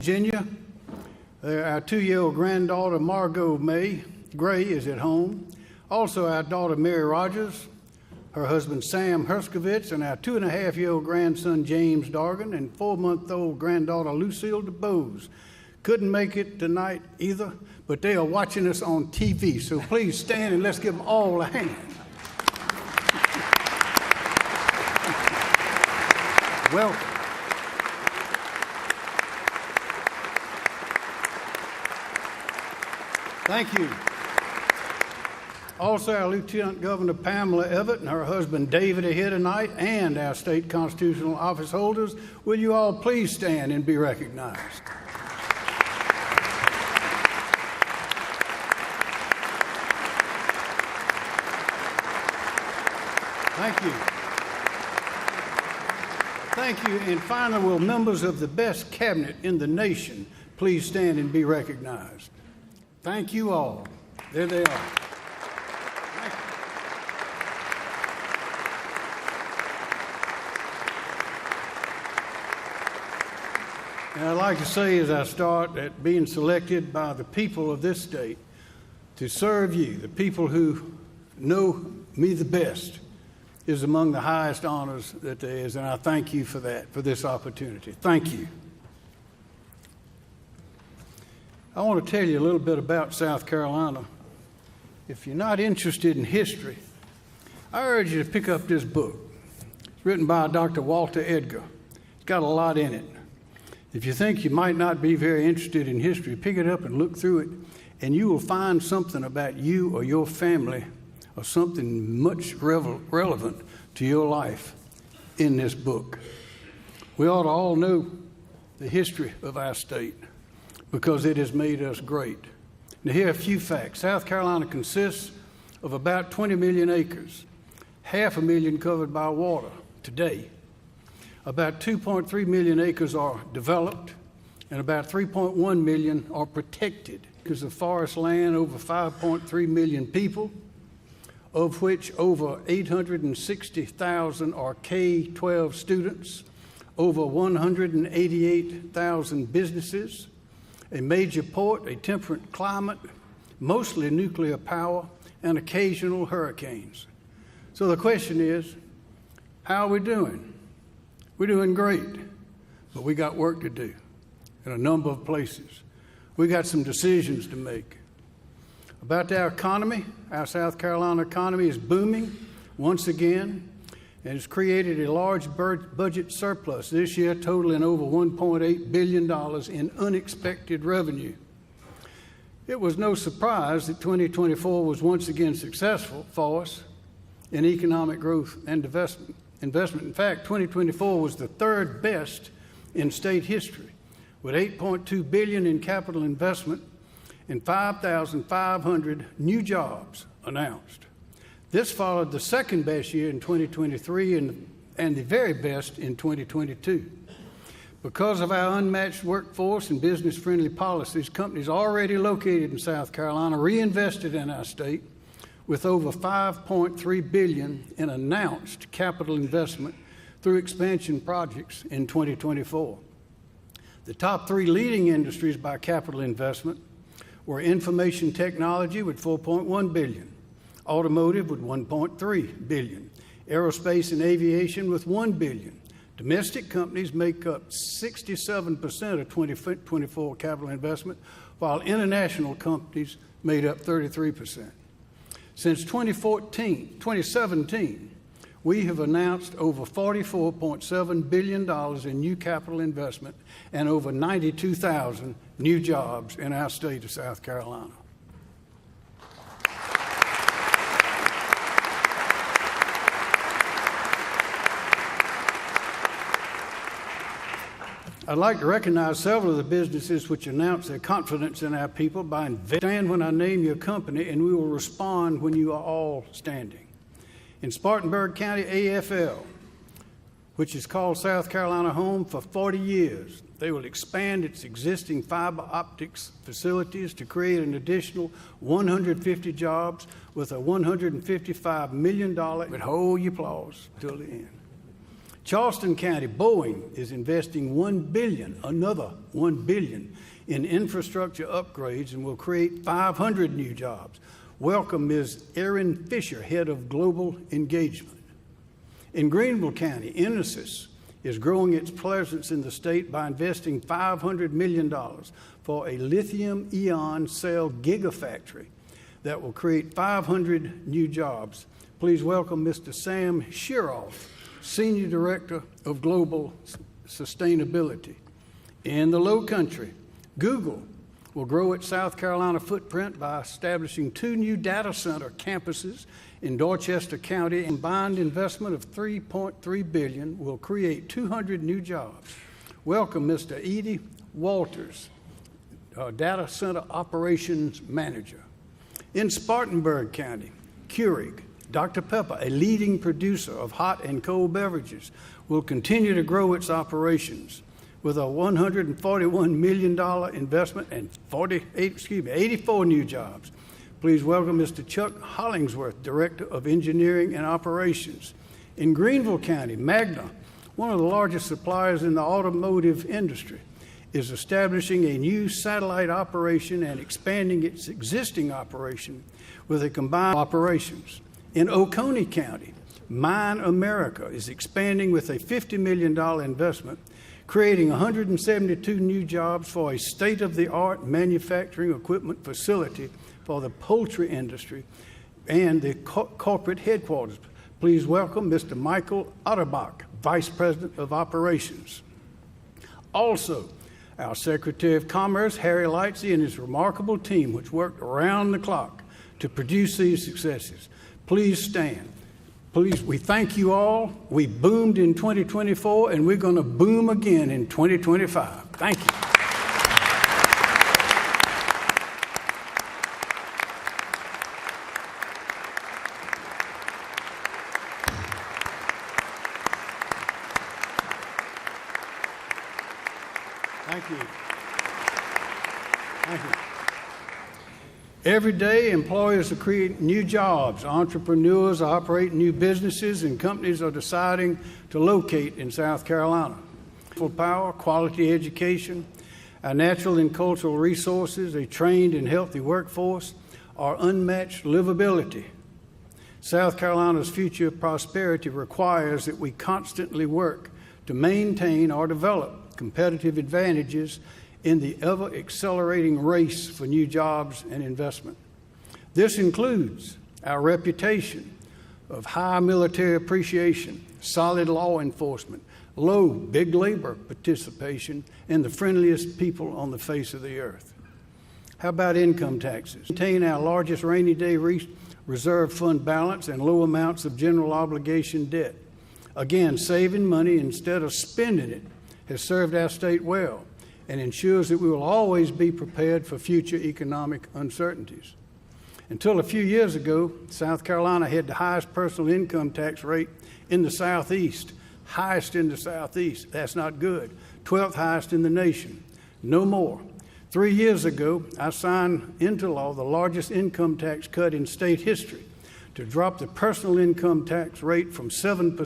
Virginia. Our 2-year-old granddaughter, Margot May Gray, is at home. Also, our daughter, Mary Rogers, her husband, Sam Herskovitz, and our 2.5-year-old grandson, James Dargan, and 4-month-old granddaughter, Lucille DeBose. Couldn't make it tonight either, but they are watching us on TV, so please stand and let's give them all a hand. Welcome. Thank you. Also, our Lieutenant Governor Pamela Evett and her husband David are here tonight, and our state constitutional office holders. Will you all please stand and be recognized? Thank you. Thank you. And finally, will members of the best cabinet in the nation please stand and be recognized? Thank you all. There they are. Thank you. And I'd like to say as I start that being selected by the people of this state to serve you, the people who know me the best, is among the highest honors that there is, and I thank you for that, for this opportunity. Thank you. I want to tell you a little bit about South Carolina. If you're not interested in history, I urge you to pick up this book. It's written by Dr. Walter Edgar. It's got a lot in it. If you think you might not be very interested in history, pick it up and look through it, and you will find something about you or your family or something much relevant to your life in this book. We ought to all know the history of our state because it has made us great. Now, here are a few facts. South Carolina consists of about 20 million acres, 500,000 covered by water today. About 2.3 million acres are developed, and about 3.1 million are protected because of forest land. Over 5.3 million people, of which over 860,000 are K-12 students, over 188,000 businesses, a major port, a temperate climate, mostly nuclear power, and occasional hurricanes. So the question is, how are we doing? We're doing great, but we got work to do in a number of places. We got some decisions to make. About our economy, our South Carolina economy is booming once again, and it's created a large budget surplus this year, totaling over $1.8 billion in unexpected revenue. It was no surprise that 2024 was once again successful for us in economic growth and investment. In fact, 2024 was the third best in state history, with $8.2 billion in capital investment and 5,500 new jobs announced. This followed the second best year in 2023 and the very best in 2022. Because of our unmatched workforce and business-friendly policies, companies already located in South Carolina reinvested in our state with over $5.3 billion in announced capital investment through expansion projects in 2024. The top 3 leading industries by capital investment were information technology with $4.1 billion, automotive with $1.3 billion, aerospace and aviation with $1 billion. Domestic companies make up 67% of 2024 capital investment, while international companies made up 33%. Since 2017, we have announced over $44.7 billion in new capital investment and over 92,000 new jobs in our state of South Carolina. I'd like to recognize several of the businesses which announce their confidence in our people by stand when I name your company, and we will respond when you are all standing. In Spartanburg County, AFL, which is called South Carolina Home for 40 years, they will expand its existing fiber optics facilities to create an additional 150 jobs with a $155 million, but hold your applause till the end. Charleston County, Boeing is investing another $1 billion in infrastructure upgrades and will create 500 new jobs. Welcome Ms. Erin Fisher, Head of Global Engagement. In Greenville County, Genesis is growing its presence in the state by investing $500 million for a lithium-ion cell gigafactory that will create 500 new jobs. Please welcome Mr. Sam Sheeroff, Senior Director of Global Sustainability. In the Low Country, Google will grow its South Carolina footprint by establishing 2 new data center campuses in Dorchester County. A combined investment of $3.3 billion will create 200 new jobs. Welcome Mr. Edie Walters, Data Center Operations Manager. In Spartanburg County, Keurig, Dr. Pepper, a leading producer of hot and cold beverages, will continue to grow its operations with a $141 million investment and 84 new jobs. Please welcome Mr. Chuck Hollingsworth, Director of Engineering and Operations. In Greenville County, Magna, one of the largest suppliers in the automotive industry, is establishing a new satellite operation and expanding its existing operation with a combined operations. In Oconee County, Mine America is expanding with a $50 million investment, creating 172 new jobs for a state-of-the-art manufacturing equipment facility for the poultry industry and the corporate headquarters. Please welcome Mr. Michael Otterbach, Vice President of Operations. Also, our Secretary of Commerce, Harry Lightsey, and his remarkable team, which worked around the clock to produce these successes. Please stand. Please, we thank you all. We boomed in 2024, and we're going to boom again in 2025. Thank you. Thank you. Thank you. Every day, employers are creating new jobs. Entrepreneurs are operating new businesses, and companies are deciding to locate in South Carolina. Power, quality education, our natural and cultural resources, a trained and healthy workforce, our unmatched livability. South Carolina's future prosperity requires that we constantly work to maintain or develop competitive advantages in the ever-accelerating race for new jobs and investment. This includes our reputation of high military appreciation, solid law enforcement, low big labor participation, and the friendliest people on the face of the earth. How about income taxes? Maintain our largest rainy day reserve fund balance and low amounts of general obligation debt. Again, saving money instead of spending it has served our state well and ensures that we will always be prepared for future economic uncertainties. Until a few years ago, South Carolina had the highest personal income tax rate in the Southeast, highest in the Southeast. That's not good. 12th highest in the nation. No more. 3 years ago, I signed into law the largest income tax cut in state history to drop the personal income tax rate from 7%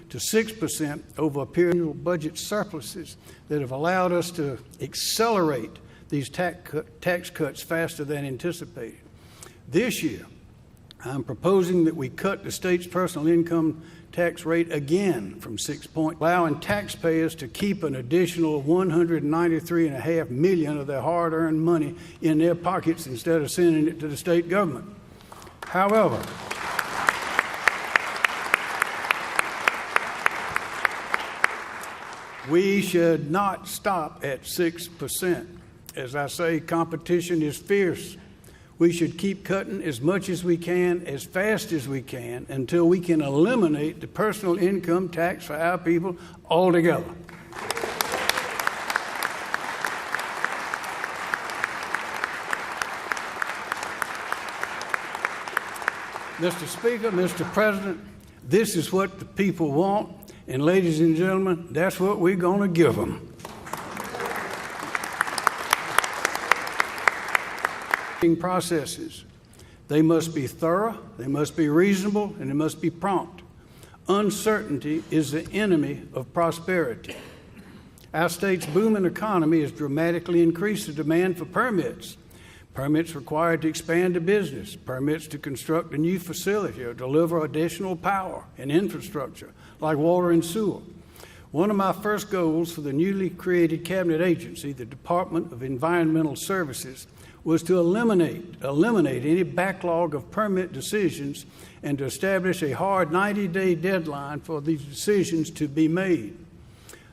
to 6% over a period of budget surpluses that have allowed us to accelerate these tax cuts faster than anticipated. This year, I'm proposing that we cut the state's personal income tax rate again from 6 points, allowing taxpayers to keep an additional $193.5 million of their hard-earned money in their pockets instead of sending it to the state government. However, we should not stop at 6%. As I say, competition is fierce. We should keep cutting as much as we can, as fast as we can, until we can eliminate the personal income tax for our people altogether. Mr. Speaker, Mr. President, this is what the people want, and ladies and gentlemen, that's what we're going to give them. Processes. They must be thorough, they must be reasonable, and they must be prompt. Uncertainty is the enemy of prosperity. Our state's booming economy has dramatically increased the demand for permits. Permits required to expand a business, permits to construct a new facility or deliver additional power and infrastructure like water and sewer. One of my first goals for the newly created cabinet agency, the Department of Environmental Services, was to eliminate any backlog of permit decisions and to establish a hard 90-day deadline for these decisions to be made.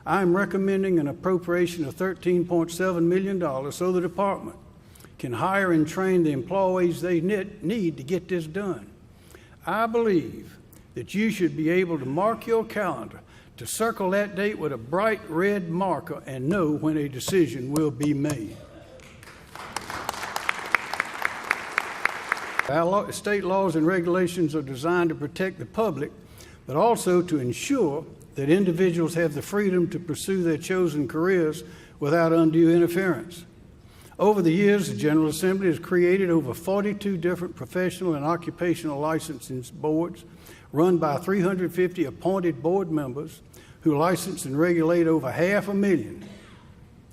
I am recommending an appropriation of $13.7 million so the department can hire and train the employees they need to get this done. I believe that you should be able to mark your calendar to circle that date with a bright red marker and know when a decision will be made. Our state laws and regulations are designed to protect the public, but also to ensure that individuals have the freedom to pursue their chosen careers without undue interference. Over the years, the General Assembly has created over 42 different professional and occupational licensing boards run by 350 appointed board members who license and regulate over 500,000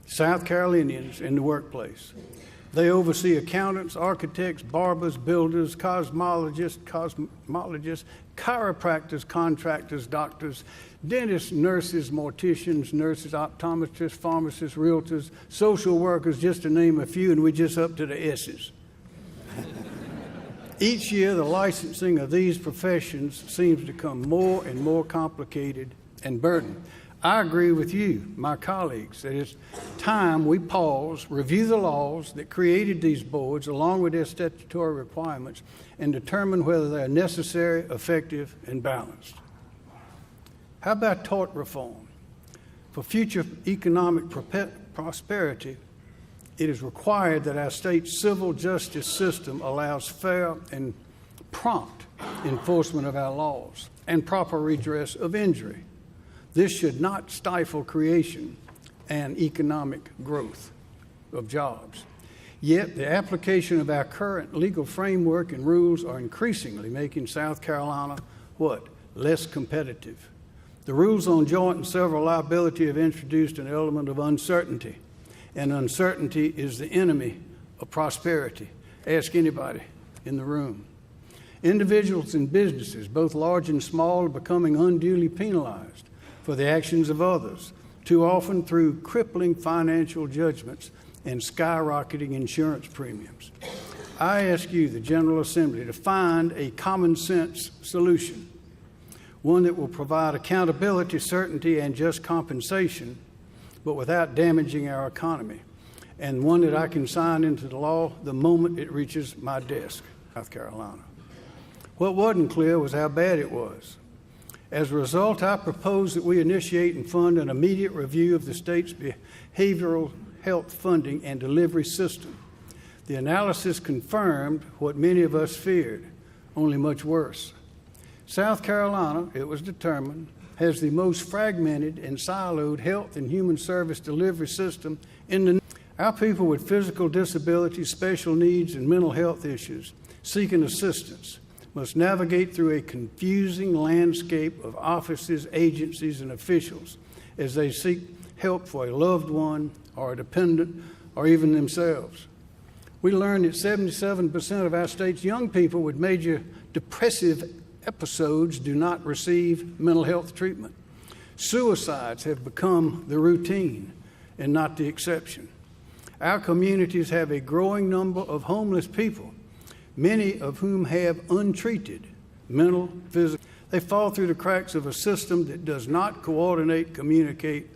South Carolinians in the workplace. They oversee accountants, architects, barbers, builders, cosmologists, chiropractors, contractors, doctors, dentists, nurses, morticians, optometrists, pharmacists, realtors, social workers, just to name a few, and we're just up to the S's. Each year, the licensing of these professions seems to become more and more complicated and burdened. I agree with you, my colleagues, that it's time we pause, review the laws that created these boards along with their statutory requirements, and determine whether they are necessary, effective, and balanced. How about tort reform? For future economic prosperity, it is required that our state's civil justice system allows fair and prompt enforcement of our laws and proper redress of injury. This should not stifle creation and economic growth of jobs. Yet the application of our current legal framework and rules are increasingly making South Carolina less competitive. The rules on joint and several liability have introduced an element of uncertainty, and uncertainty is the enemy of prosperity. Ask anybody in the room. Individuals and businesses, both large and small, are becoming unduly penalized for the actions of others, too often through crippling financial judgments and skyrocketing insurance premiums. I ask you, the General Assembly, to find a common sense solution, one that will provide accountability, certainty, and just compensation, but without damaging our economy, and one that I can sign into the law the moment it reaches my desk, South Carolina. What wasn't clear was how bad it was. As a result, I propose that we initiate and fund an immediate review of the state's behavioral health funding and delivery system. The analysis confirmed what many of us feared, only much worse. South Carolina, it was determined, has the most fragmented and siloed health and human service delivery system in the nation. Our people with physical disabilities, special needs, and mental health issues seeking assistance must navigate through a confusing landscape of offices, agencies, and officials as they seek help for a loved one or a dependent or even themselves. We learned that 77% of our state's young people with major depressive episodes do not receive mental health treatment. Suicides have become the routine and not the exception. Our communities have a growing number of homeless people, many of whom have untreated mental, physical. They fall through the cracks of a system that does not coordinate, communicate,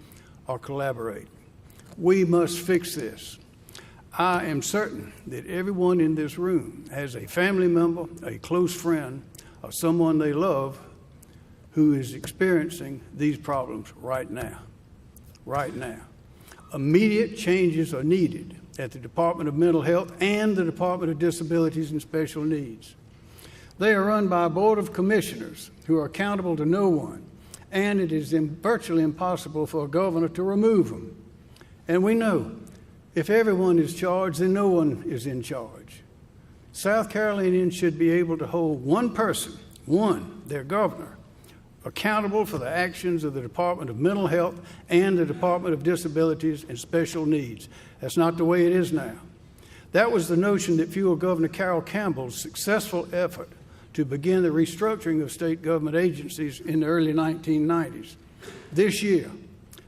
or collaborate. We must fix this. I am certain that everyone in this room has a family member, a close friend, or someone they love who is experiencing these problems right now. Right now. Immediate changes are needed at the Department of Mental Health and the Department of Disabilities and Special Needs. They are run by a board of commissioners who are accountable to no one, and it is virtually impossible for a governor to remove them. And we know if everyone is charged, then no one is in charge. South Carolinians should be able to hold one person, their governor, accountable for the actions of the Department of Mental Health and the Department of Disabilities and Special Needs. That's not the way it is now. That was the notion that fueled Governor Carroll Campbell's successful effort to begin the restructuring of state government agencies in the early 1990s. This year,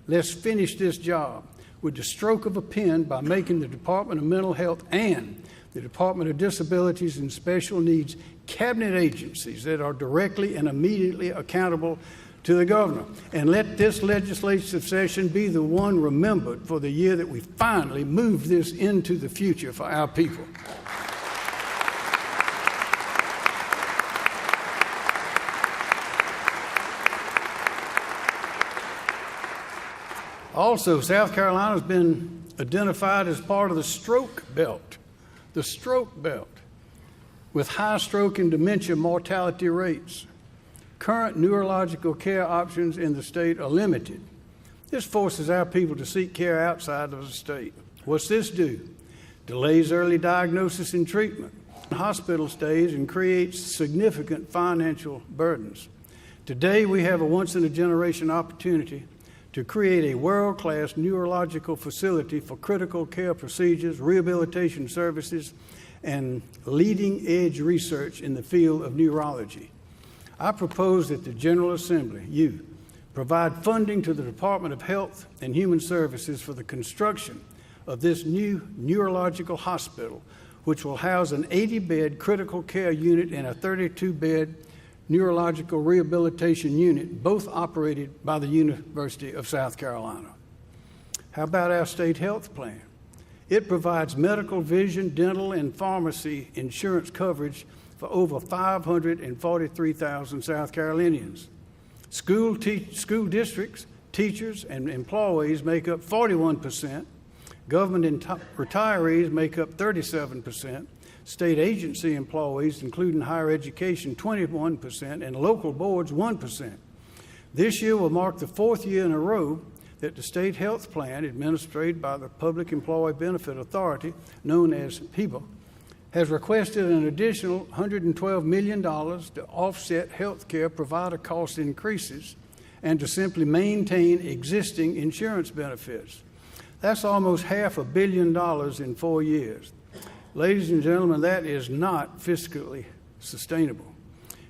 let's finish this job with the stroke of a pen by making the Department of Mental Health and the Department of Disabilities and Special Needs cabinet agencies that are directly and immediately accountable to the governor. And let this legislative session be the one remembered for the year that we finally moved this into the future for our people. Also, South Carolina has been identified as part of the stroke belt, with high stroke and dementia mortality rates. Current neurological care options in the state are limited. This forces our people to seek care outside of the state. What's this do? Delays early diagnosis and treatment, hospital stays, and creates significant financial burdens. Today, we have a once-in-a-generation opportunity to create a world-class neurological facility for critical care procedures, rehabilitation services, and leading-edge research in the field of neurology. I propose that the General Assembly, you, provide funding to the Department of Health and Human Services for the construction of this new neurological hospital, which will house an 80-bed critical care unit and a 32-bed neurological rehabilitation unit, both operated by the University of South Carolina. How about our state health plan? It provides medical, vision, dental, and pharmacy insurance coverage for over 543,000 South Carolinians. School districts, teachers, and employees make up 41%. Government retirees make up 37%. State agency employees, including higher education, 21%, and local boards, 1%. This year will mark the fourth year in a row that the state health plan, administered by the Public Employee Benefit Authority, known as PEBA, has requested an additional $112 million to offset health care provider cost increases and to simply maintain existing insurance benefits. That's almost $500 million in 4 years. Ladies and gentlemen, that is not fiscally sustainable.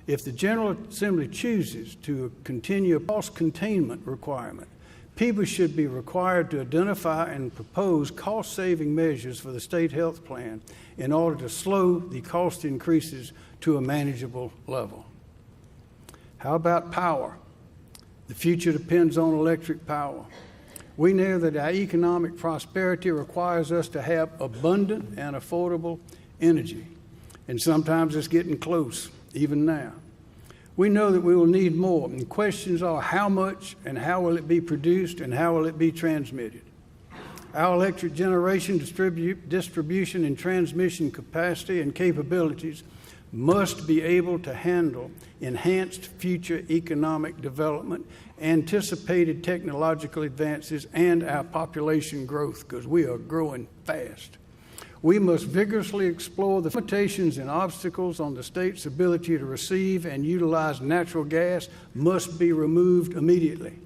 If the General Assembly chooses to continue a cost containment requirement, PEBA should be required to identify and propose cost-saving measures for the state health plan in order to slow the cost increases to a manageable level. How about power? The future depends on electric power. We know that our economic prosperity requires us to have abundant and affordable energy, and sometimes it's getting close, even now. We know that we will need more, and questions are how much and how will it be produced and how will it be transmitted. Our electric generation, distribution, and transmission capacity and capabilities must be able to handle enhanced future economic development, anticipated technological advances, and our population growth, because we are growing fast. We must vigorously explore the limitations and obstacles on the state's ability to receive and utilize natural gas must be removed immediately.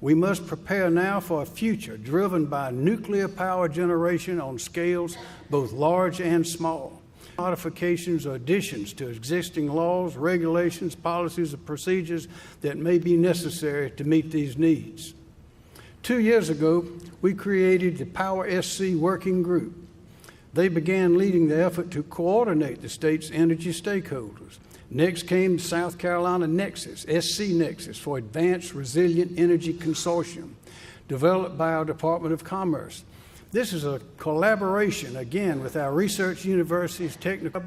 We must prepare now for a future driven by nuclear power generation on scales both large and small. Modifications or additions to existing laws, regulations, policies, and procedures that may be necessary to meet these needs. 2 years ago, we created the Power SC Working Group. They began leading the effort to coordinate the state's energy stakeholders. Next came the South Carolina Nexus, SC Nexus, for Advanced Resilient Energy Consortium, developed by our Department of Commerce. This is a collaboration, again, with our research universities, technical,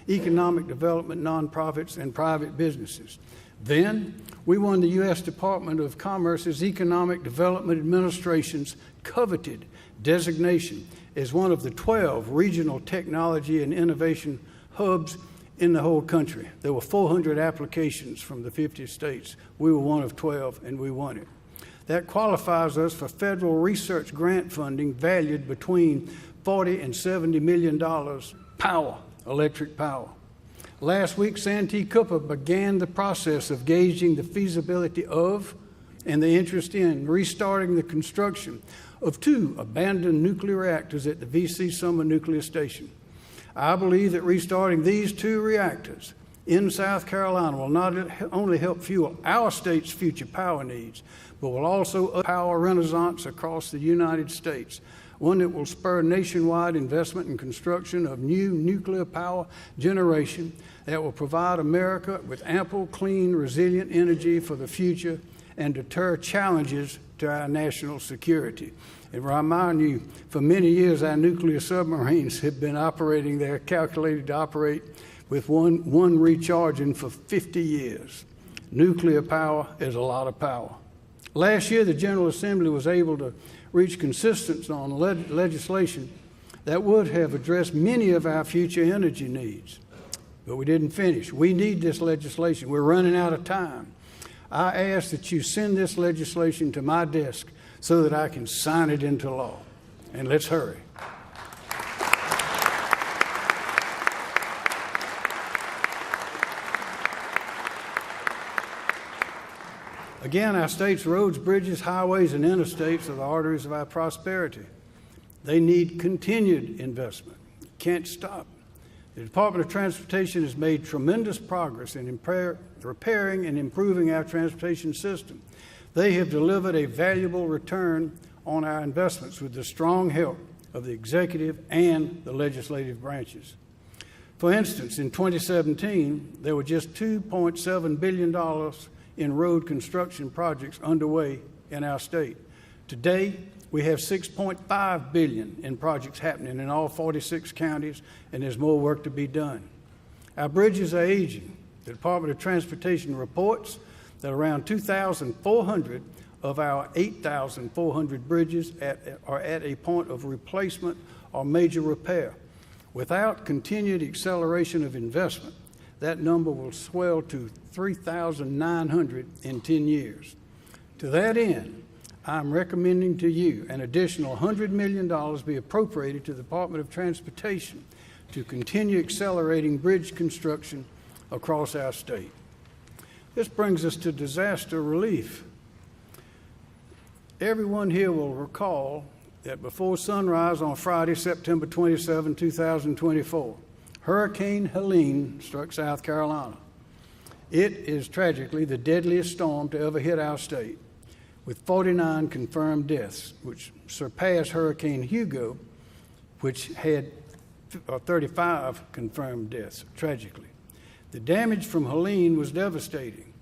economic development nonprofits, and private businesses. Then, we won the U.S. Department of Commerce's Economic Development Administration's coveted designation as one of the 12 regional technology and innovation hubs in the whole country. There were 400 applications from the 50 states. We were one of 12, and we won it. That qualifies us for federal research grant funding valued between $40 and $70 million. Power, electric power. Last week, Santee Cooper began the process of gauging the feasibility of and the interest in restarting the construction of 2 abandoned nuclear reactors at the V.C. Summer Nuclear Station. I believe that restarting these 2 reactors in South Carolina will not only help fuel our state's future power needs, but will also a power renaissance across the United States, one that will spur nationwide investment in construction of new nuclear power generation that will provide America with ample, clean, resilient energy for the future and deter challenges to our national security. And remind you, for many years, our nuclear submarines have been operating there, calculated to operate with one recharging for 50 years. Nuclear power is a lot of power. Last year, the General Assembly was able to reach consensus on legislation that would have addressed many of our future energy needs. But we didn't finish. We need this legislation. We're running out of time. I ask that you send this legislation to my desk so that I can sign it into law. And let's hurry. Again, our state's roads, bridges, highways, and interstates are the arteries of our prosperity. They need continued investment. Can't stop. The Department of Transportation has made tremendous progress in repairing and improving our transportation system. They have delivered a valuable return on our investments with the strong help of the executive and the legislative branches. For instance, in 2017, there were just $2.7 billion in road construction projects underway in our state. Today, we have $6.5 billion in projects happening in all 46 counties, and there's more work to be done. Our bridges are aging. The Department of Transportation reports that around 2,400 of our 8,400 bridges are at a point of replacement or major repair. Without continued acceleration of investment, that number will swell to 3,900 in 10 years. To that end, I'm recommending to you an additional $100 million be appropriated to the Department of Transportation to continue accelerating bridge construction across our state. This brings us to disaster relief. Everyone here will recall that before sunrise on Friday, September 27, 2024, Hurricane Helene struck South Carolina. It is tragically the deadliest storm to ever hit our state, with 49 confirmed deaths, which surpassed Hurricane Hugo, which had 35 confirmed deaths, tragically. The damage from Helene was devastating.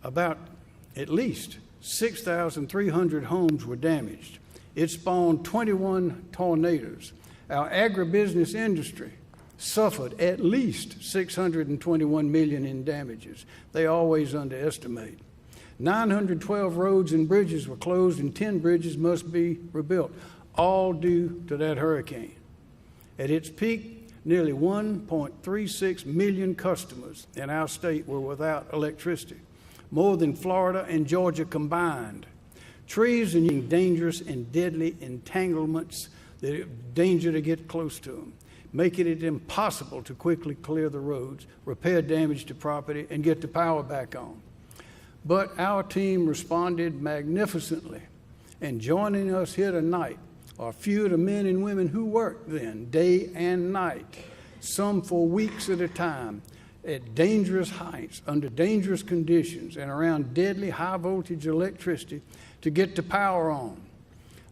At least 6,300 homes were damaged. It spawned 21 tornadoes. Our agribusiness industry suffered at least $621 million in damages. They always underestimate. 912 roads and bridges were closed, and 10 bridges must be rebuilt, all due to that hurricane. At its peak, nearly 1.36 million customers in our state were without electricity, more than Florida and Georgia combined. Trees and dangerous and deadly entanglements that are danger to get close to them, making it impossible to quickly clear the roads, repair damage to property, and get the power back on. But our team responded magnificently, and joining us here tonight are a few of the men and women who worked then, day and night, some for weeks at a time, at dangerous heights, under dangerous conditions, and around deadly high-voltage electricity to get the power on.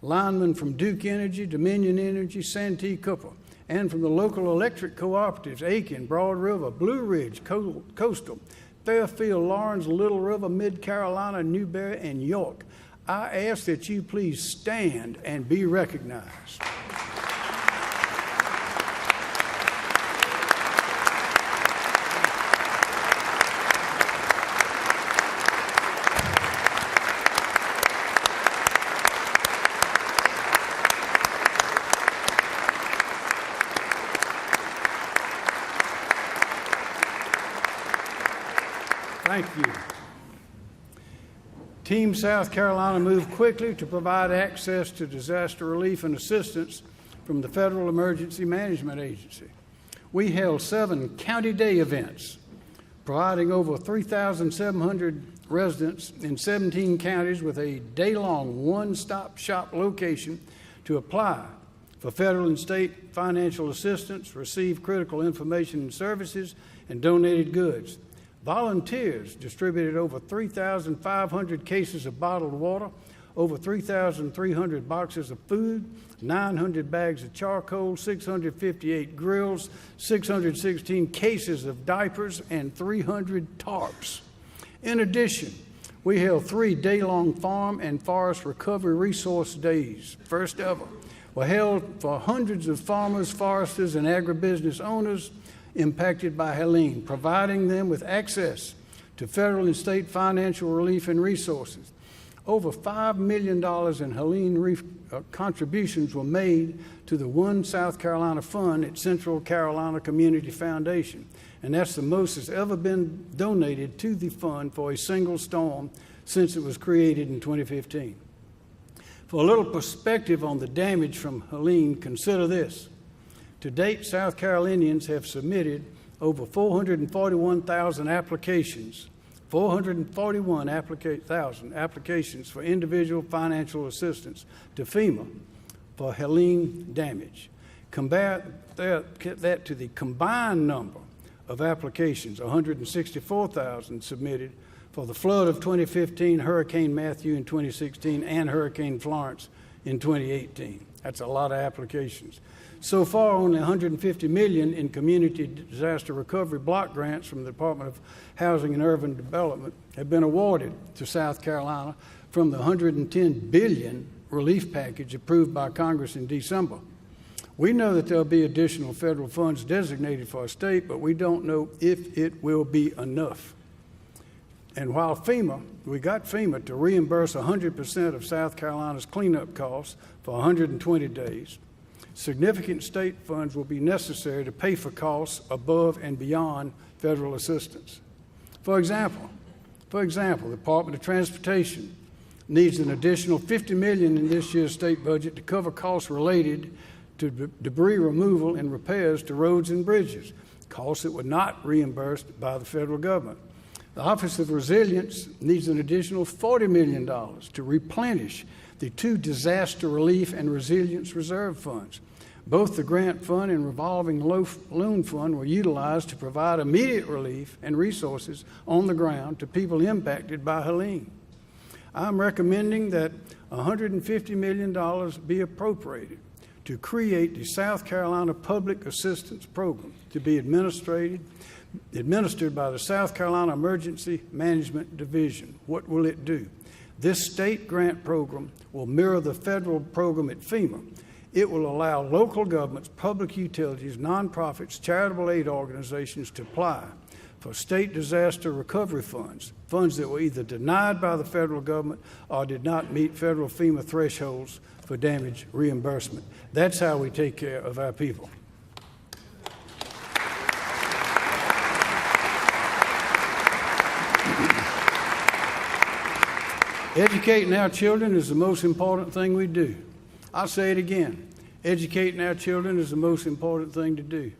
Linemen from Duke Energy, Dominion Energy, Santee Cooper, and from the local electric cooperatives, Aiken, Broad River, Blue Ridge, Coastal, Fairfield, Lawrence, Little River, Mid-Carolina, Newberry, and York. I ask that you please stand and be recognized. Thank you. Team South Carolina moved quickly to provide access to disaster relief and assistance from the Federal Emergency Management Agency. we held 7 County Day events, providing over 3,700 residents in 17 counties with a day-long one-stop shop location to apply for federal and state financial assistance, receive critical information and services, and donated goods. Volunteers distributed over 3,500 cases of bottled water, over 3,300 boxes of food, 900 bags of charcoal, 658 grills, 616 cases of diapers, and 300 tarps. In addition, we held 3 day-long farm and forest recovery resource days, first ever, were held for hundreds of farmers, foresters, and agribusiness owners impacted by Helene, providing them with access to federal and state financial relief and resources. Over $5 million in Helene contributions were made to the One South Carolina Fund at Central Carolina Community Foundation, and that's the most that's ever been donated to the fund for a single storm since it was created in 2015. For a little perspective on the damage from Helene, consider this. To date, South Carolinians have submitted over 441,000 applications, 441,000 applications for individual financial assistance to FEMA for Helene damage. Compare that to the combined number of applications, 164,000 submitted for the flood of 2015, Hurricane Matthew in 2016, and Hurricane Florence in 2018. That's a lot of applications. So far, only $150 million in community disaster recovery block grants from the Department of Housing and Urban Development have been awarded to South Carolina from the $110 billion relief package approved by Congress in December. We know that there'll be additional federal funds designated for our state, but we don't know if it will be enough. And while we got FEMA to reimburse 100% of South Carolina's cleanup costs for 120 days, significant state funds will be necessary to pay for costs above and beyond federal assistance. For example, the Department of Transportation needs an additional $50 million in this year's state budget to cover costs related to debris removal and repairs to roads and bridges, costs that were not reimbursed by the federal government. The Office of Resilience needs an additional $40 million to replenish the 2 disaster relief and resilience reserve funds. Both the grant fund and revolving loan fund were utilized to provide immediate relief and resources on the ground to people impacted by Helene. I'm recommending that $150 million be appropriated to create the South Carolina Public Assistance Program to be administered by the South Carolina Emergency Management Division. What will it do? This state grant program will mirror the federal program at FEMA. It will allow local governments, public utilities, nonprofits, charitable aid organizations to apply for state disaster recovery funds that were either denied by the federal government or did not meet federal FEMA thresholds for damage reimbursement. That's how we take care of our people. Educating our children is the most important thing we do. I'll say it again. Educating our children is the most important thing to do.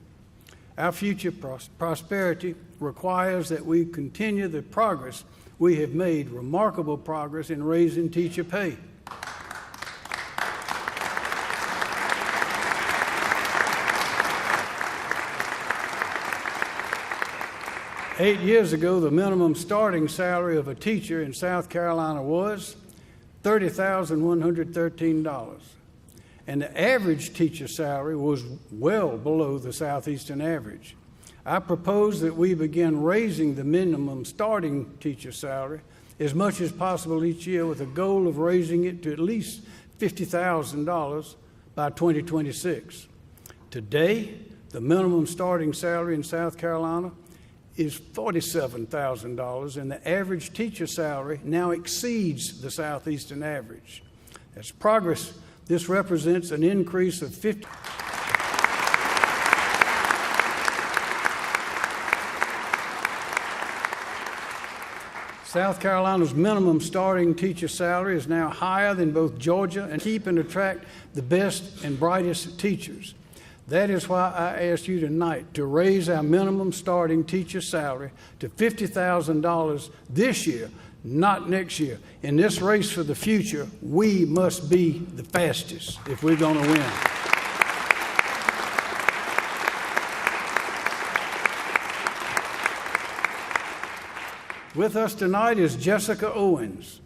Our future prosperity requires that we continue the progress we have made, remarkable progress in raising teacher pay. Eight years ago, the minimum starting salary of a teacher in South Carolina was $30,113. And the average teacher salary was well below the Southeastern average. I propose that we begin raising the minimum starting teacher salary as much as possible each year with a goal of raising it to at least $50,000 by 2026. Today, the minimum starting salary in South Carolina is $47,000, and the average teacher salary now exceeds the Southeastern average. That's progress. This represents an increase of 50. South Carolina's minimum starting teacher salary is now higher than both Georgia and keep and attract the best and brightest teachers. That is why I ask you tonight to raise our minimum starting teacher salary to $50,000 this year, not next year. In this race for the future, we must be the fastest if we're going to win. With us tonight is Jessica Owens,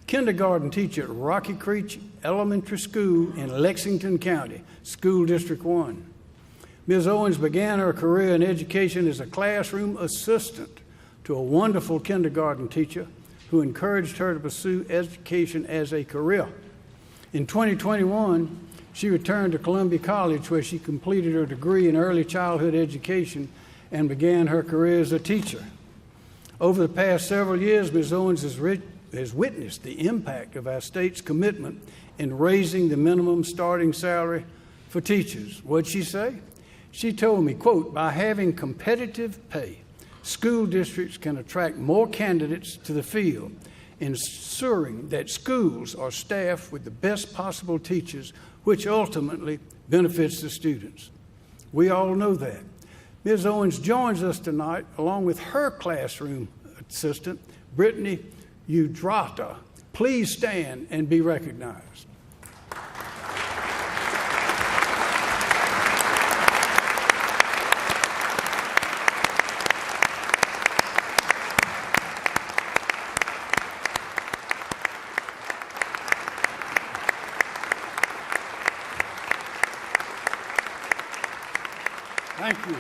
kindergarten teacher at Rocky Creek Elementary School in Lexington County, School District 1. Ms. Owens began her career in education as a classroom assistant to a wonderful kindergarten teacher who encouraged her to pursue education as a career. In 2021, she returned to Columbia College, where she completed her degree in early childhood education and began her career as a teacher. Over the past several years, Ms. Owens has witnessed the impact of our state's commitment in raising the minimum starting salary for teachers. What'd she say? She told me, quote, "By having competitive pay, school districts can attract more candidates to the field, ensuring that schools are staffed with the best possible teachers, which ultimately benefits the students." We all know that. Ms. Owens joins us tonight along with her classroom assistant, Brittany Udrata. Please stand and be recognized. Thank you.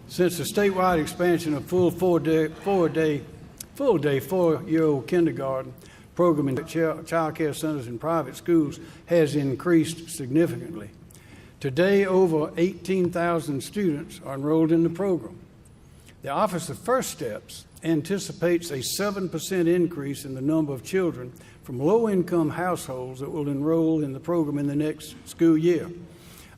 Since the statewide expansion of full four-year-old kindergarten program in child care centers and private schools has increased significantly. Today, over 18,000 students are enrolled in the program. The Office of First Steps anticipates a 7% increase in the number of children from low-income households that will enroll in the program in the next school year.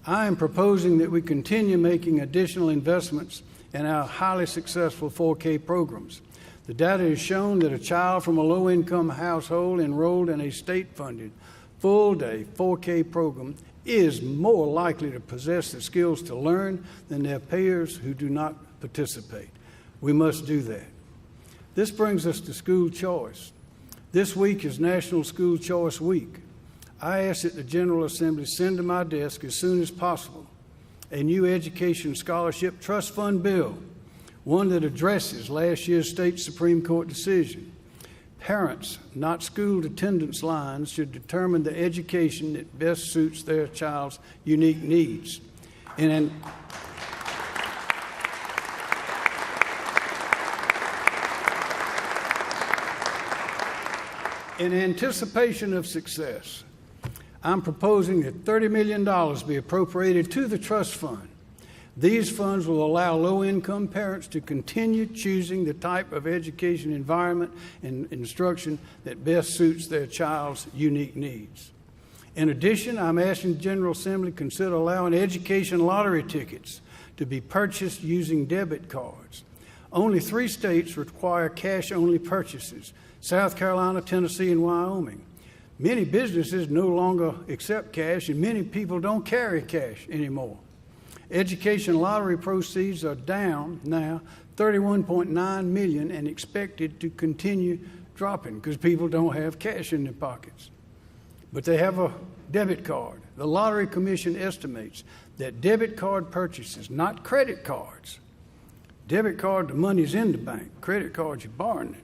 I am proposing that we continue making additional investments in our highly successful 4K programs. The data has shown that a child from a low-income household enrolled in a state-funded, full-day 4K program is more likely to possess the skills to learn than their peers who do not participate. We must do that. This brings us to school choice. This week is National School Choice Week. I ask that the General Assembly send to my desk as soon as possible a new education scholarship trust fund bill, one that addresses last year's state Supreme Court decision. Parents, not school attendance lines, should determine the education that best suits their child's unique needs. In anticipation of success, I'm proposing that $30 million be appropriated to the trust fund. These funds will allow low-income parents to continue choosing the type of education environment and instruction that best suits their child's unique needs. In addition, I'm asking the General Assembly to consider allowing education lottery tickets to be purchased using debit cards. Only 3 states require cash-only purchases: South Carolina, Tennessee, and Wyoming. Many businesses no longer accept cash, and many people don't carry cash anymore. Education lottery proceeds are down now $31.9 million and expected to continue dropping because people don't have cash in their pockets. But they have a debit card. The Lottery Commission estimates that debit card purchases, not credit cards. Debit card, the money's in the bank. Credit cards, you're borrowing it.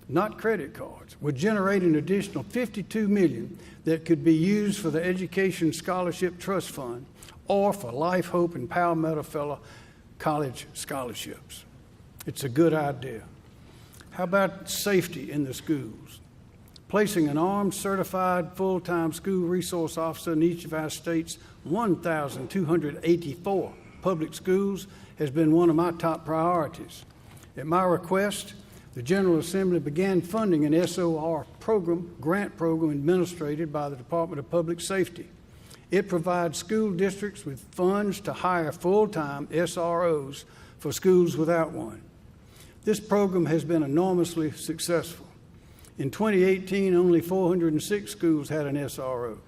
Not credit cards, would generate an additional $52 million that could be used for the Education Scholarship Trust Fund or for Life, Hope, and Palmetto Fellow college scholarships. It's a good idea. How about safety in the schools? Placing an armed, certified, full-time school resource officer in each of our state's 1,284 public schools has been one of my top priorities. At my request, the General Assembly began funding an SOR program, grant program administered by the Department of Public Safety. It provides school districts with funds to hire full-time SROs for schools without one. This program has been enormously successful. In 2018, only 406 schools had an SRO.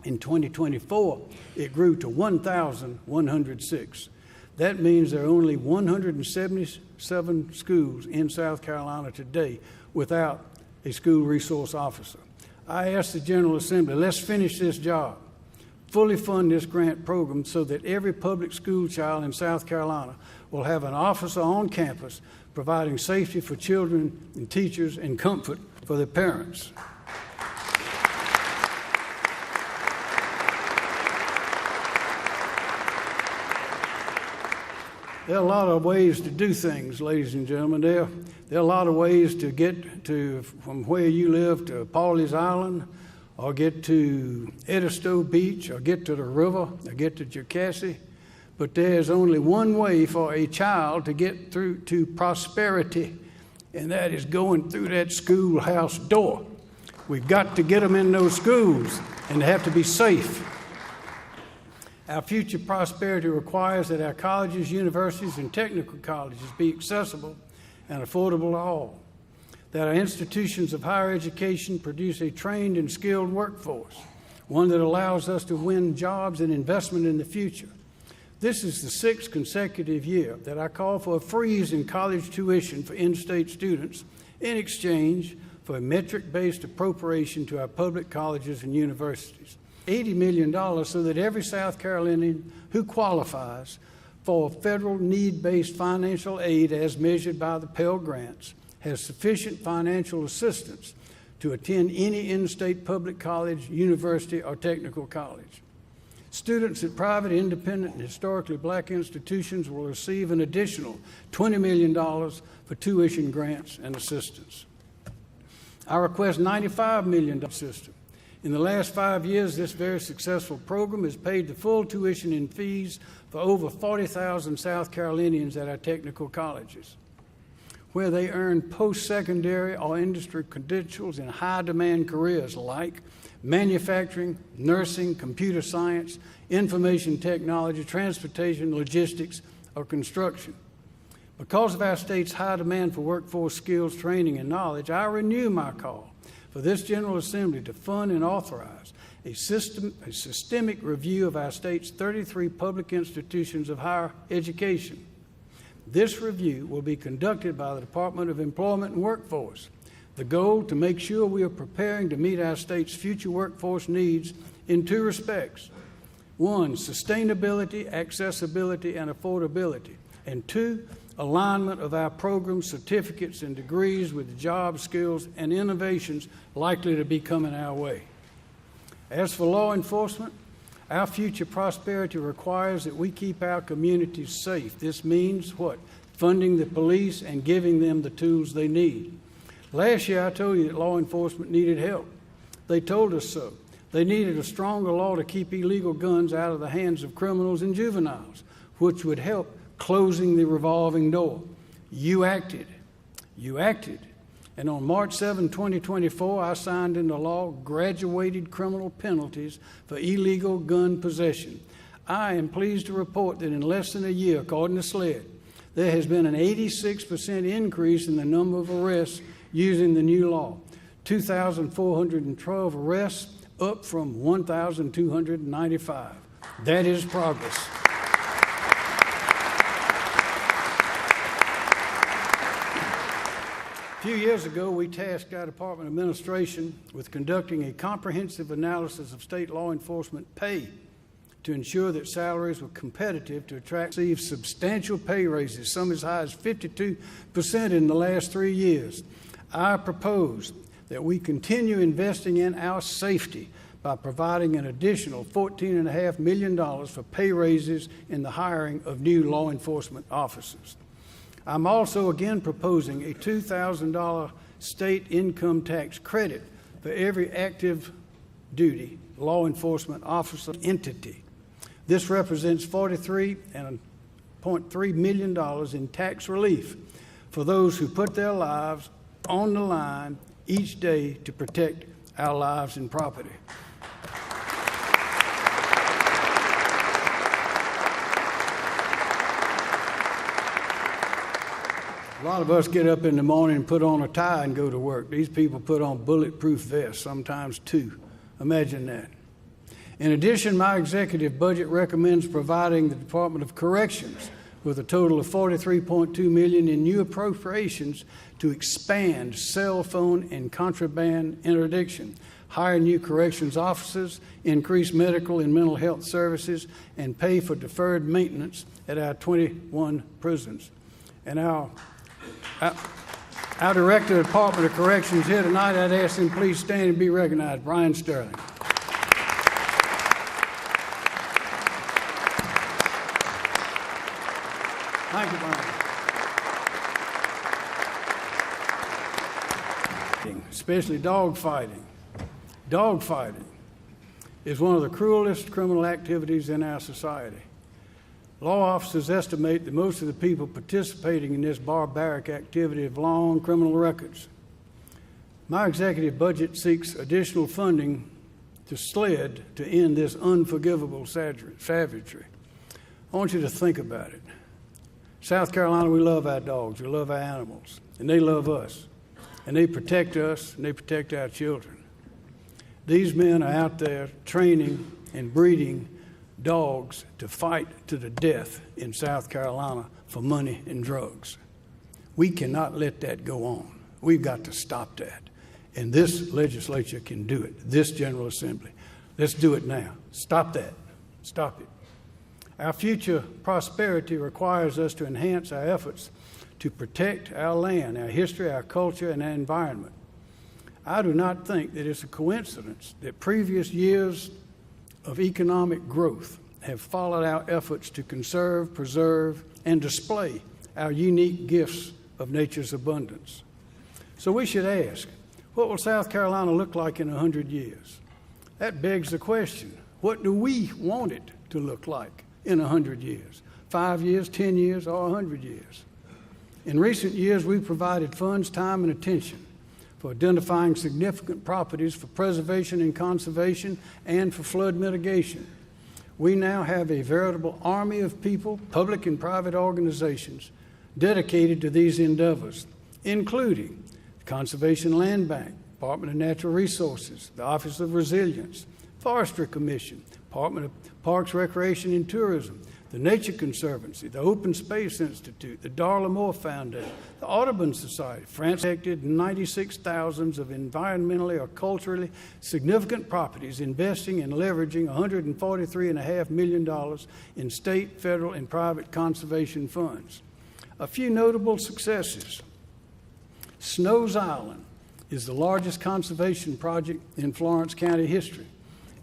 In 2024, it grew to 1,106. That means there are only 177 schools in South Carolina today without a school resource officer. I asked the General Assembly, let's finish this job, fully fund this grant program so that every public school child in South Carolina will have an officer on campus providing safety for children and teachers and comfort for their parents. There are a lot of ways to do things, ladies and gentlemen. There are a lot of ways to get to from where you live to Pawleys Island, or get to Edisto Beach, or get to the river, or get to Cherkassie. But there's only one way for a child to get through to prosperity, and that is going through that schoolhouse door. We've got to get them in those schools, and they have to be safe. Our future prosperity requires that our colleges, universities, and technical colleges be accessible and affordable to all, that our institutions of higher education produce a trained and skilled workforce, one that allows us to win jobs and investment in the future. This is the 6th consecutive year that I call for a freeze in college tuition for in-state students in exchange for a metric-based appropriation to our public colleges and universities. $80 million so that every South Carolinian who qualifies for federal need-based financial aid as measured by the Pell Grants has sufficient financial assistance to attend any in-state public college, university, or technical college. Students at private, independent, and historically black institutions will receive an additional $20 million for tuition grants and assistance. I request $95 million system. In the last 5 years, this very successful program has paid the full tuition and fees for over 40,000 South Carolinians at our technical colleges, where they earn post-secondary or industry credentials in high-demand careers like manufacturing, nursing, computer science, information technology, transportation, logistics, or construction. Because of our state's high demand for workforce skills, training, and knowledge, I renew my call for this General Assembly to fund and authorize a systemic review of our state's 33 public institutions of higher education. This review will be conducted by the Department of Employment and Workforce. The goal to make sure we are preparing to meet our state's future workforce needs in 2 respects. 1, sustainability, accessibility, and affordability. And 2, alignment of our programs, certificates, and degrees with the jobs, skills, and innovations likely to be coming our way. As for law enforcement, our future prosperity requires that we keep our communities safe. This means what? Funding the police and giving them the tools they need. Last year, I told you that law enforcement needed help. They told us so. They needed a stronger law to keep illegal guns out of the hands of criminals and juveniles, which would help closing the revolving door. You acted. You acted. And on March 7, 2024, I signed into law graduated criminal penalties for illegal gun possession. I am pleased to report that in less than a year, according to SLED, there has been an 86% increase in the number of arrests using the new law. 2,412 arrests, up from 1,295. That is progress. A few years ago, we tasked our Department of Administration with conducting a comprehensive analysis of state law enforcement pay to ensure that salaries were competitive to attract and receive substantial pay raises, some as high as 52% in the last 3 years. I propose that we continue investing in our safety by providing an additional $14.5 million for pay raises in the hiring of new law enforcement officers. I'm also again proposing a $2,000 state income tax credit for every active duty law enforcement officer entity. This represents $43.3 million in tax relief for those who put their lives on the line each day to protect our lives and property. A lot of us get up in the morning and put on a tie and go to work. These people put on bulletproof vests, sometimes 2. Imagine that. In addition, my executive budget recommends providing the Department of Corrections with a total of $43.2 million in new appropriations to expand cell phone and contraband interdiction, hire new corrections officers, increase medical and mental health services, and pay for deferred maintenance at our 21 prisons. And our Director of the Department of Corrections here tonight, I'd ask him please stand and be recognized. Brian Sterling. Thank you, Brian. Especially dog fighting. Dog fighting is one of the cruelest criminal activities in our society. Law officers estimate that most of the people participating in this barbaric activity have long criminal records. My executive budget seeks additional funding to SLED to end this unforgivable savagery. I want you to think about it. South Carolina, we love our dogs, we love our animals, and they love us. And they protect us, and they protect our children. These men are out there training and breeding dogs to fight to the death in South Carolina for money and drugs. We cannot let that go on. We've got to stop that. And this legislature can do it, this General Assembly. Let's do it now. Stop that. Stop it. Our future prosperity requires us to enhance our efforts to protect our land, our history, our culture, and our environment. I do not think that it's a coincidence that previous years of economic growth have followed our efforts to conserve, preserve, and display our unique gifts of nature's abundance. So we should ask, what will South Carolina look like in 100 years? That begs the question, what do we want it to look like in 100 years? 5 years, 10 years, or 100 years? In recent years, we've provided funds, time, and attention for identifying significant properties for preservation and conservation and for flood mitigation. We now have a veritable army of people, public and private organizations, dedicated to these endeavors, including the Conservation Land Bank, Department of Natural Resources, the Office of Resilience, Forestry Commission, Department of Parks, Recreation, and Tourism, the Nature Conservancy, the Open Space Institute, the Darla Moore Foundation, the Audubon Society. France protected 96,000 of environmentally or culturally significant properties, investing and leveraging $143.5 million in state, federal, and private conservation funds. A few notable successes. Snow's Island is the largest conservation project in Florence County history.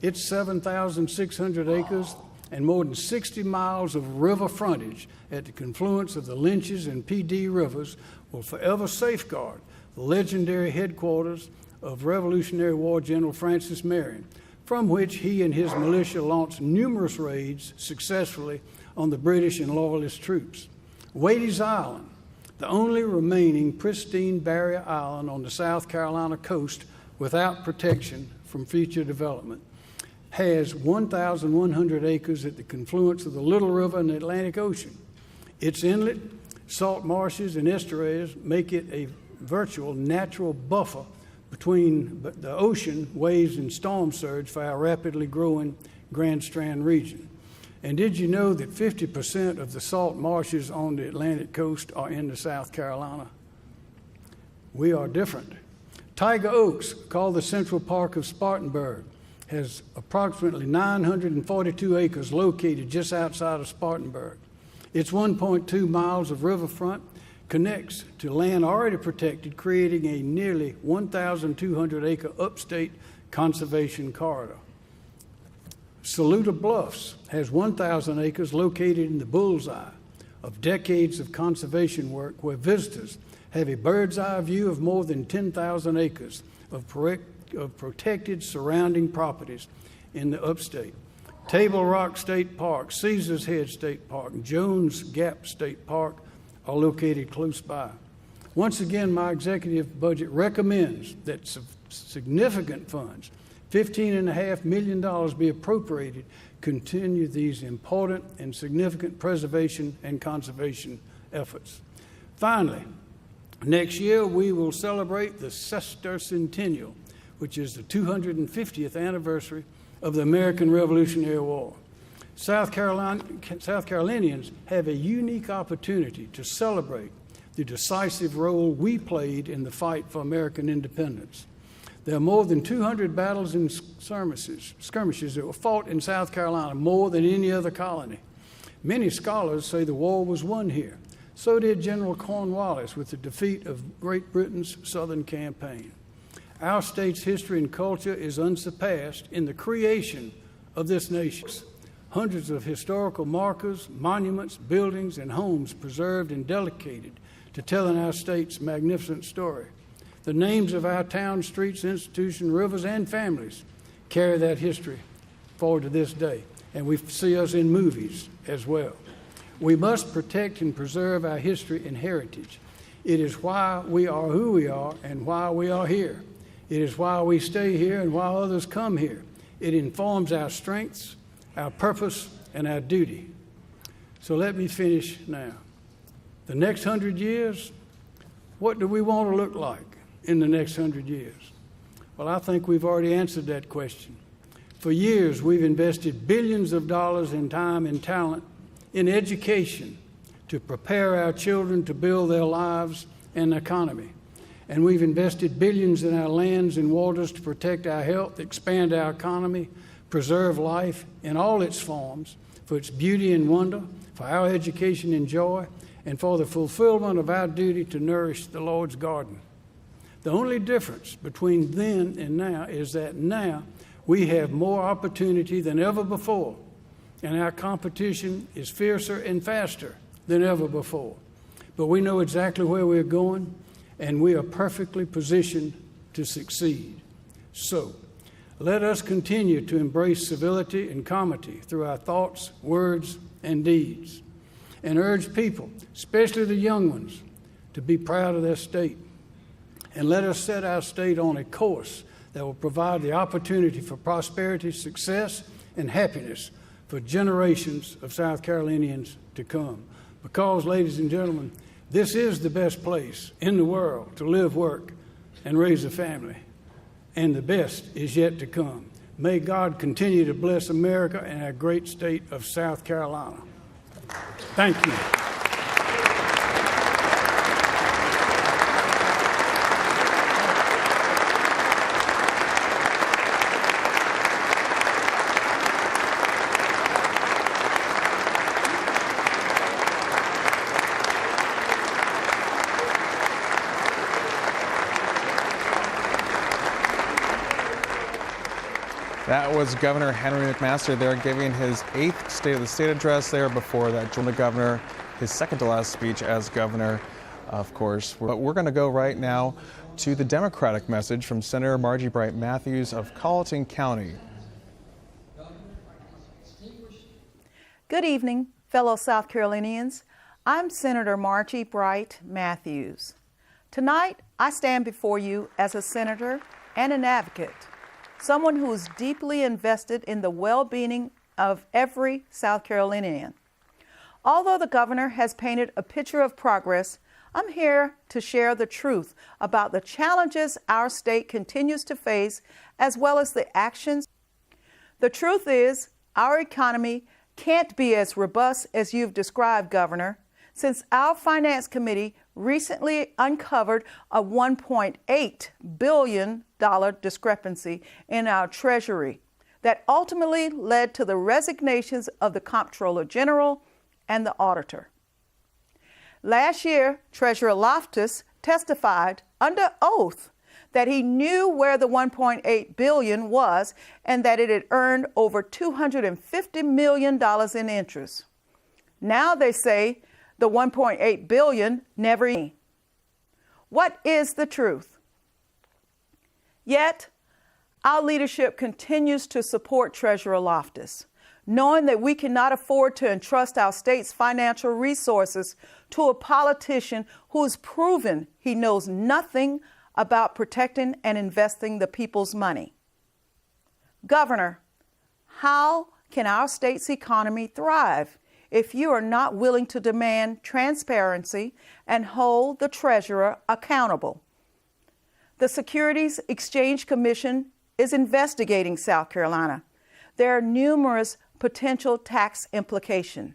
It's 7,600 acres and more than 60 miles of river frontage at the confluence of the Lynches and PD rivers will forever safeguard the legendary headquarters of Revolutionary War General Francis Marion, from which he and his militia launched numerous raids successfully on the British and Loyalist troops. Wade's Island, the only remaining pristine barrier island on the South Carolina coast without protection from future development, has 1,100 acres at the confluence of the Little River and the Atlantic Ocean. Its inlet, salt marshes, and estuaries make it a virtual natural buffer between the ocean, waves, and storm surge for our rapidly growing Grand Strand region. And did you know that 50% of the salt marshes on the Atlantic coast are in the South Carolina? We are different. Tiger Oaks, called the Central Park of Spartanburg, has approximately 942 acres located just outside of Spartanburg. Its 1.2 miles of riverfront connects to land already protected, creating a nearly 1,200 acre upstate conservation corridor. Saluda Bluffs has 1,000 acres located in the bullseye of decades of conservation work, where visitors have a bird's eye view of more than 10,000 acres of protected surrounding properties in the upstate. Table Rock State Park, Caesars Head State Park, and Jones Gap State Park are located close by. Once again, my executive budget recommends that significant funds, $15.5 million, be appropriated to continue these important and significant preservation and conservation efforts. Finally, next year we will celebrate the sesquicentennial, which is the 250th anniversary of the American Revolutionary War. South Carolinians have a unique opportunity to celebrate the decisive role we played in the fight for American independence. There are more than 200 battles and skirmishes that were fought in South Carolina, more than any other colony. Many scholars say the war was won here. So did General Cornwallis with the defeat of Great Britain's Southern campaign. Our state's history and culture is unsurpassed in the creation of this nation. Hundreds of historical markers, monuments, buildings, and homes preserved and dedicated to telling our state's magnificent story. The names of our towns, streets, institutions, rivers, and families carry that history forward to this day, and we see us in movies as well. We must protect and preserve our history and heritage. It is why we are who we are and why we are here. It is why we stay here and why others come here. It informs our strengths, our purpose, and our duty. So let me finish now. The next 100 years, what do we want to look like in the next 100 years? Well, I think we've already answered that question. For years, we've invested billions of dollars in time and talent in education to prepare our children to build their lives and economy. And we've invested billions in our lands and waters to protect our health, expand our economy, preserve life in all its forms, for its beauty and wonder, for our education and joy, and for the fulfillment of our duty to nourish the Lord's garden. The only difference between then and now is that now we have more opportunity than ever before, and our competition is fiercer and faster than ever before. But we know exactly where we're going, and we are perfectly positioned to succeed. So, let us continue to embrace civility and comity through our thoughts, words, and deeds, and urge people, especially the young ones, to be proud of their state. And let us set our state on a course that will provide the opportunity for prosperity, success, and happiness for generations of South Carolinians to come. Because, ladies and gentlemen, this is the best place in the world to live, work, and raise a family. And the best is yet to come. May God continue to bless America and our great state of South Carolina. Thank you. That was Governor Henry McMaster there giving his 8th State of the State address there. Before that, joined the governor, his second to last speech as governor, of course. But we're going to go right now to the Democratic message from Senator Margie Bright Matthews of Colleton County. Good evening, fellow South Carolinians. I'm Senator Margie Bright Matthews. Tonight, I stand before you as a senator and an advocate, someone who is deeply invested in the well-being of every South Carolinian. Although the governor has painted a picture of progress, I'm here to share the truth about the challenges our state continues to face, as well as the actions. The truth is, our economy can't be as robust as you've described, Governor, since our Finance Committee recently uncovered a $1.8 billion discrepancy in our Treasury that ultimately led to the resignations of the Comptroller General and the Auditor. Last year, Treasurer Loftus testified under oath that he knew where the $1.8 billion was and that it had earned over $250 million in interest. Now they say the $1.8 billion never. What is the truth? Yet, our leadership continues to support Treasurer Loftus, knowing that we cannot afford to entrust our state's financial resources to a politician who has proven he knows nothing about protecting and investing the people's money. Governor, how can our state's economy thrive if you are not willing to demand transparency and hold the treasurer accountable? The Securities Exchange Commission is investigating South Carolina. there are numerous potential tax implications.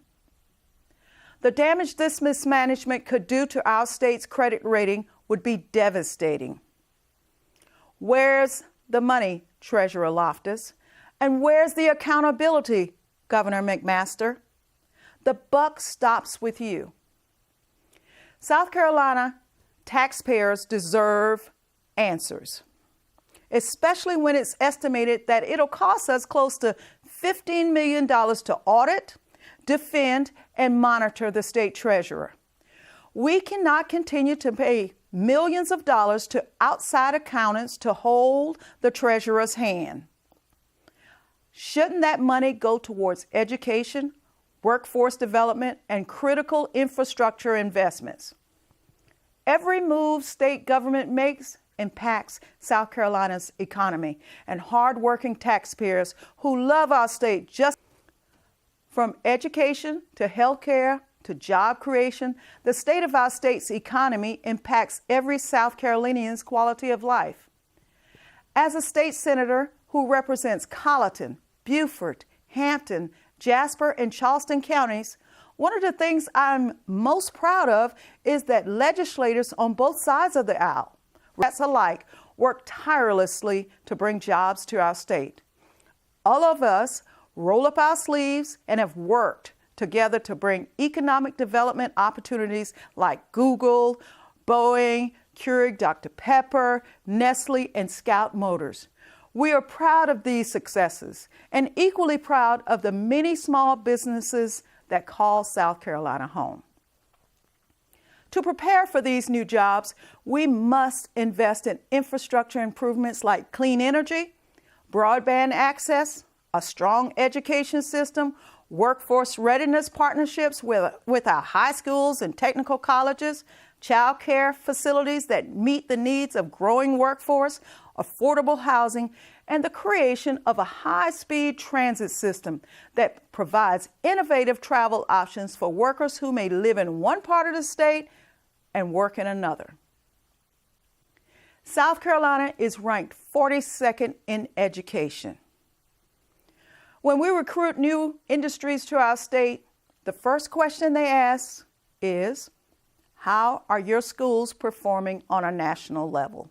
The damage this mismanagement could do to our state's credit rating would be devastating. Where's the money, Treasurer Loftus? And where's the accountability, Governor McMaster? The buck stops with you. South Carolina taxpayers deserve answers, especially when it's estimated that it'll cost us close to $15 million to audit, defend, and monitor the state treasurer. We cannot continue to pay millions of dollars to outside accountants to hold the treasurer's hand. Shouldn't that money go towards education, workforce development, and critical infrastructure investments? Every move state government makes impacts South Carolina's economy and hardworking taxpayers who love our state. Just from education to healthcare to job creation, the state of our state's economy impacts every South Carolinian's quality of life. As a state senator who represents Colleton, Beaufort, Hampton, Jasper, and Charleston counties, one of the things I'm most proud of is that legislators on both sides of the aisle, Democrats alike, work tirelessly to bring jobs to our state. All of us roll up our sleeves and have worked together to bring economic development opportunities like Google, Boeing, Keurig Dr. Pepper, Nestle, and Scout Motors. We are proud of these successes and equally proud of the many small businesses that call South Carolina home. To prepare for these new jobs, we must invest in infrastructure improvements like clean energy, broadband access, a strong education system, workforce readiness partnerships with our high schools and technical colleges, child care facilities that meet the needs of growing workforce, affordable housing, and the creation of a high-speed transit system that provides innovative travel options for workers who may live in one part of the state and work in another. South Carolina is ranked 42nd in education. When we recruit new industries to our state, the first question they ask is, how are your schools performing on a national level?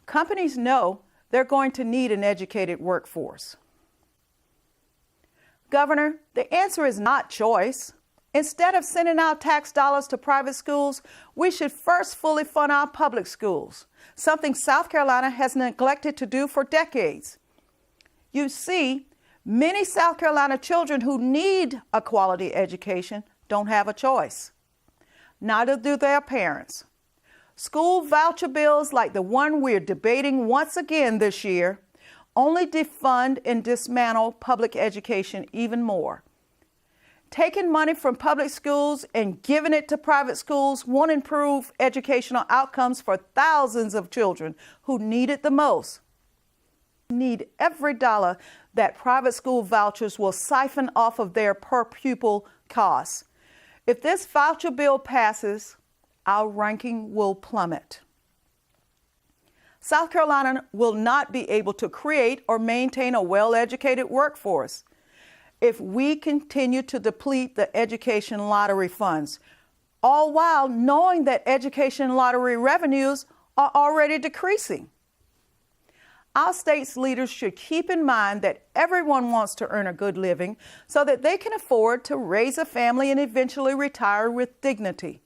Companies know they're going to need an educated workforce. Governor, the answer is not choice. Instead of sending out tax dollars to private schools, we should first fully fund our public schools, something South Carolina has neglected to do for decades. You see, many South Carolina children who need a quality education don't have a choice. Neither do their parents. School voucher bills like the one we're debating once again this year only defund and dismantle public education even more. Taking money from public schools and giving it to private schools won't improve educational outcomes for thousands of children who need it the most. Need every dollar that private school vouchers will siphon off of their per pupil costs. If this voucher bill passes, our ranking will plummet. South Carolina will not be able to create or maintain a well-educated workforce if we continue to deplete the education lottery funds, all while knowing that education lottery revenues are already decreasing. Our state's leaders should keep in mind that everyone wants to earn a good living so that they can afford to raise a family and eventually retire with dignity.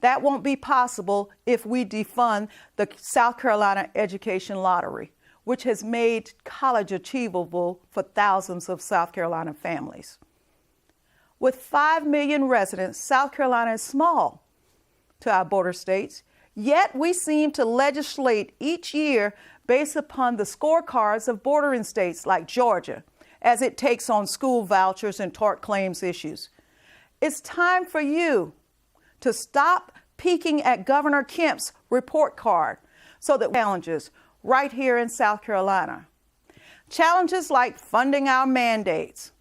That won't be possible if we defund the South Carolina Education Lottery, which has made college achievable for thousands of South Carolina families. With 5 million residents, South Carolina is small to our border states, yet we seem to legislate each year based upon the scorecards of bordering states like Georgia, as it takes on school vouchers and tort claims issues. It's time for you to stop peeking at Governor Kemp's report card so that challenges right here in South Carolina. Challenges like funding our mandates,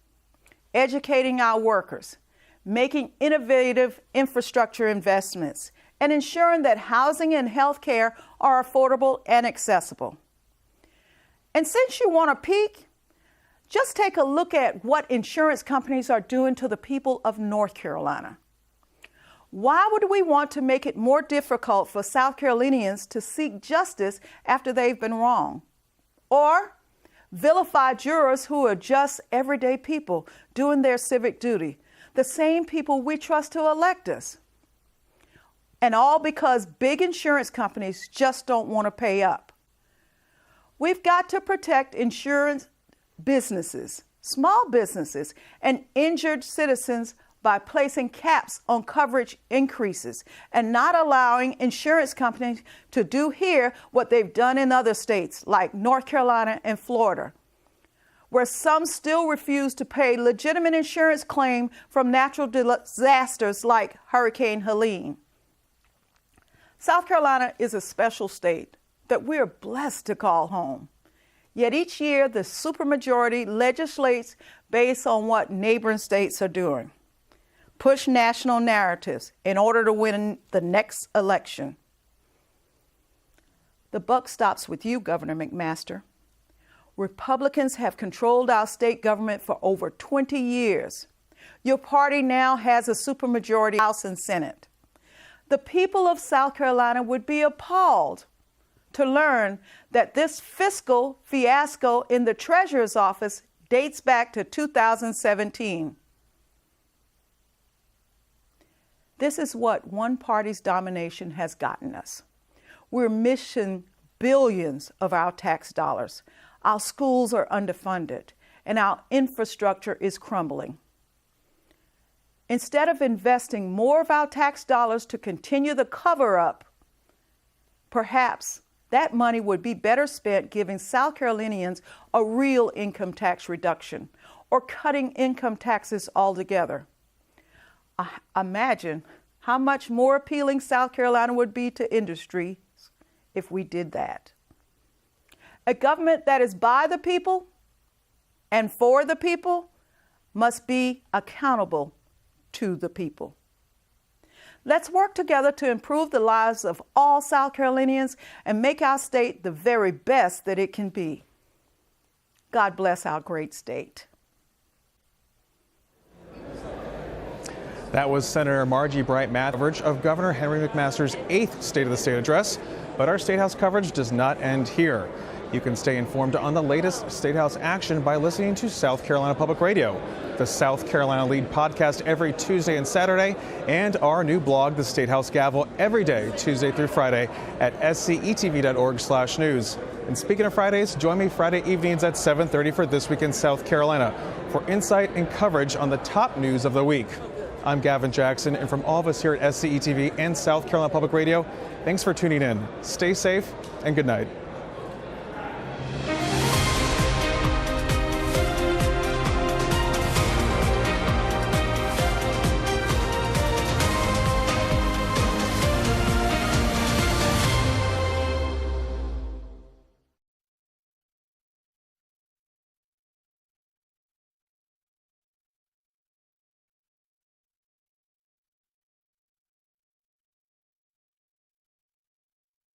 educating our workers, making innovative infrastructure investments, and ensuring that housing and health care are affordable and accessible. And since you want to peek, Just take a look at what insurance companies are doing to the people of North Carolina. Why would we want to make it more difficult for South Carolinians to seek justice after they've been wrong? Or vilify jurors who are just everyday people doing their civic duty, the same people we trust to elect us? And all because big insurance companies just don't want to pay up. We've got to protect insurance businesses, small businesses, and injured citizens by placing caps on coverage increases and not allowing insurance companies to do here what they've done in other states like North Carolina and Florida, where some still refuse to pay legitimate insurance claim from natural disasters like Hurricane Helene. South Carolina is a special state that we are blessed to call home. Yet each year, the supermajority legislates based on what neighboring states are doing, push national narratives in order to win the next election. The buck stops with you, Governor McMaster. Republicans have controlled our state government for over 20 years. Your party now has a supermajority House and Senate. The people of South Carolina would be appalled to learn that this fiscal fiasco in the Treasurer's office dates back to 2017. This is what one party's domination has gotten us. We're missing billions of our tax dollars. Our schools are underfunded, and our infrastructure is crumbling. Instead of investing more of our tax dollars to continue the cover-up, perhaps that money would be better spent giving South Carolinians a real income tax reduction or cutting income taxes altogether. Imagine how much more appealing South Carolina would be to industries if we did that. A government that is by the people and for the people must be accountable to the people. Let's work together to improve the lives of all South Carolinians and make our state the very best that it can be. God bless our great state. That was Senator Margie Bright Math coverage of Governor Henry McMaster's 8th State of the State address. But our State House coverage does not end here. You can stay informed on the latest State House action by listening to South Carolina Public Radio, the South Carolina Lead podcast every Tuesday and Saturday, and our new blog, the State House Gavel, every day, Tuesday through Friday at scetv.org/news. And speaking of Fridays, join me Friday evenings at 7:30 for This Week in South Carolina for insight and coverage on the top news of the week. I'm Gavin Jackson, and from all of us here at SCETV and South Carolina Public Radio, thanks for tuning in. Stay safe and good night.